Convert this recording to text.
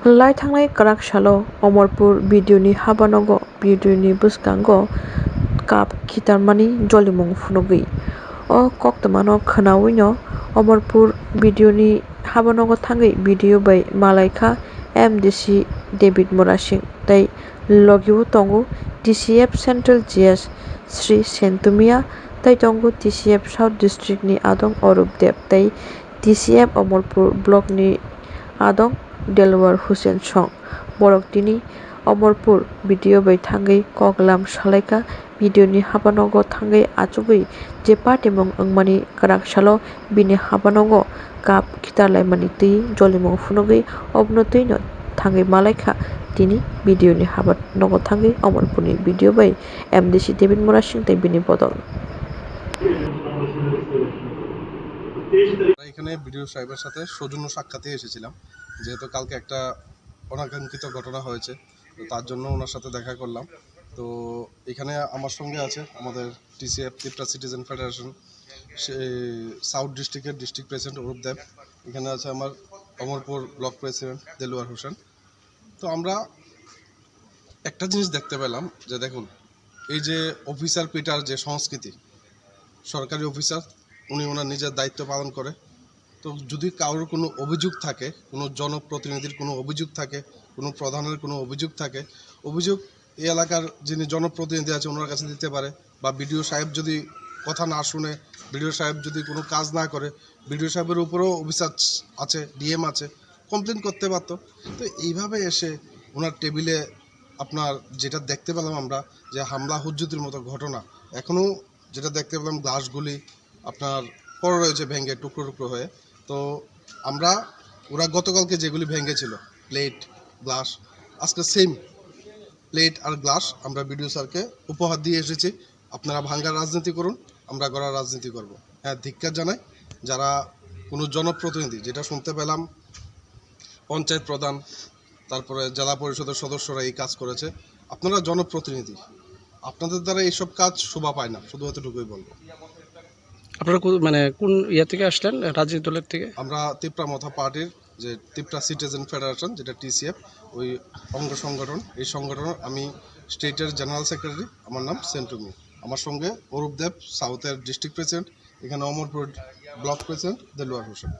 लाइथांनाय काराकसालो अमरपुर भिडिअनि हाबानंगो भिडिअनि बुसकांगो काप खितारमानि जलिमुं फुनुगै अ कक्तमानो खोनावैनो Amarpur भिडिअनि हाबानंगो थांगै video बै मालायखा MDC David मोरासिं तै लगिउ तंगु TCF central GS Shri सेंतुमिया तै तंगु TCF south डिस्ट्रिक्टनि आदं अरूप देव तै टीसीएफ अमरपुर ब्लकनि आदं देलवार हुसैन सं बरकतिनि अमरपुर भिडिअ बै थांगै कगलाम सालायका भिडिअनि हाबानंगो थांगै आचुगै जे पार्टीमुं अंगमानि काराकसालो बिनि हाबानंगो काप खितारलायमानि तै जलिमुं फुनुगै अबनो तैनो थांगै मालायखा तिनि भिडिअनि हाबानंगो थांगै अमरपुरनि भिडिअ बै एमडीसी डेभिड मोरासिं तै बिनि बदल এখানে ভিডিও সাহেবের সাথে সৌজন্য সাক্ষাতে এসেছিলাম, যেহেতু কালকে একটা অনাকাঙ্ক্ষিত ঘটনা হয়েছে, তো তার জন্য ওনার সাথে দেখা করলাম। তো এখানে আমার সঙ্গে আছে আমাদের TCF Tripura citizen federation south ডিস্ট্রিক্টের ডিস্ট্রিক্ট প্রেসিডেন্ট অরূপ দেব, এখানে আছে আমার অমরপুর ব্লক প্রেসিডেন্ট দেলোয়ার হোসেন। তো আমরা একটা জিনিস দেখতে পেলাম যে দেখুন, এই যে অফিসার পিটার যে সংস্কৃতি, সরকারি অফিসার উনি ওনার নিজের দায়িত্ব পালন করে। তো যদি কারোর কোনো অভিযোগ থাকে, কোনো জনপ্রতিনিধির কোনো অভিযোগ থাকে, কোনো প্রধানের কোনো অভিযোগ থাকে, অভিযোগ এই এলাকার যিনি জনপ্রতিনিধি আছে ওনার কাছে দিতে পারে, বা বিডিও সাহেব যদি কথা না শুনে, বিডিও সাহেব যদি কোনো কাজ না করে, বিডিও সাহেবের উপরেও অফিসার আছে, ডিএম আছে, কমপ্লেন করতে পারত। তো এইভাবে এসে ওনার টেবিলে আপনার যেটা দেখতে পেলাম আমরা, যে হামলা হুজ্জুতির মতো ঘটনা, এখনও যেটা দেখতে পেলাম গ্লাসগুলি আপনার পড়ে রয়েছে ভেঙে টুকরো টুকরো হয়ে। তো আমরা ওরা গতকালকে যেগুলি ভেঙেছিল প্লেট গ্লাস, আজকে সেম প্লেট আর গ্লাস আমরা বিডিও স্যারকে উপহার দিয়ে এসেছি। আপনারা ভাঙ্গার রাজনীতি করুন, আমরা গড়ার রাজনীতি করব। হ্যাঁ, ধিক্কার জানাই যারা কোনো জনপ্রতিনিধি, যেটা শুনতে পেলাম পঞ্চায়েত প্রধান, তারপরে জেলা পরিষদের সদস্যরা এই কাজ করেছে। আপনারা জনপ্রতিনিধি, আপনাদের দ্বারা এইসব কাজ শোভা পায় না, শুধু এতটুকুই বলবো। আপনারা মানে কোন ইয়া থেকে আসলেন, রাজনীতি দলের থেকে? আমরা তিপ্রা মথা পার্টির যে তিপ্রা সিটিজেন ফেডারেশন, যেটা টিসিএফ, ওই অঙ্গ সংগঠন। এই সংগঠনের আমি স্টেটের জেনারেল সেক্রেটারি, আমার নাম সেন্টুমি। আমার সঙ্গে অরূপ দেব সাউথের ডিস্ট্রিক্ট প্রেসিডেন্ট, এখানে অমরপুর ব্লক প্রেসিডেন্ট দেলোয়ার হোসেন।